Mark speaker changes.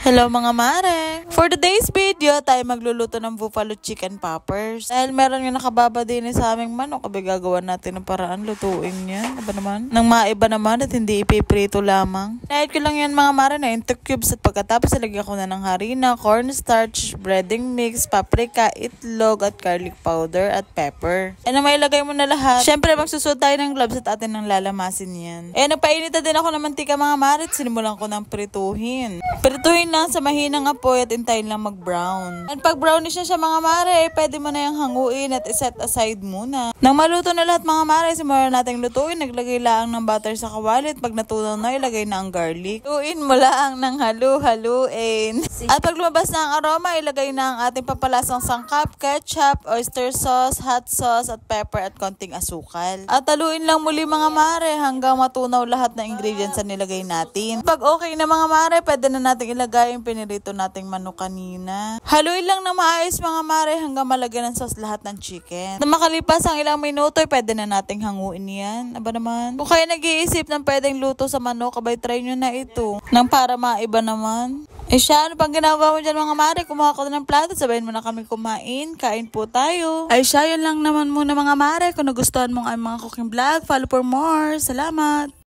Speaker 1: Hello mga mare! For today's video, tayo magluluto ng buffalo chicken poppers. Dahil meron yung nakababa din sa aming manok, kabi gagawa natin ng paraan lutuin yan. Aba naman? Nang maiba naman at hindi ipiprito lamang. Nahit ko lang yan mga mare na into cubes at pagkatapos ilagyan ko na ng harina, cornstarch, breading mix, paprika, itlog at garlic powder at pepper. E na mailagay mo na lahat. Syempre magsusud tayo ng gloves at atin nang lalamasin yan. E nagpainit na din ako ng mantika mga mare at sinimulan ko ng prituhin. Prituhin lang sa mahinang apoy at intayin lang mag-brown. And pag brownish na siya mga mare, pwede mo na yung hanguin at iset aside muna. Nang maluto na lahat mga mare, simulan natin lutuin. Naglagay lang ng butter sa kawali at pag natunaw na, ilagay na ang garlic. Lutuin mo lang ng halu-haluin. At pag lumabas na ang aroma, ilagay na ang ating pampalasang sangkap, ketchup, oyster sauce, hot sauce at pepper at konting asukal. At haluin lang muli mga mare hanggang matunaw lahat ng ingredients na nilagay natin. Pag okay na mga mare, pwede na natin ilagay yung pinirito nating manok kanina. Haluin lang na maayos mga mare hanggang malagyan ng sauce lahat ng chicken. Na makalipas ang ilang minuto, pwede na nating hanguin yan. Aba naman. Kung kayo nag-iisip ng pwedeng luto sa manok, abay try nyo na ito. Nang para maiba naman. Siya, ano pang ginagawa mo dyan mga mare? Kumuha ko na ng plato, sabayin mo na kami kumain. Kain po tayo. Siya, yun lang naman muna mga mare. Kung nagustuhan mo ang mga cooking vlog, follow for more. Salamat!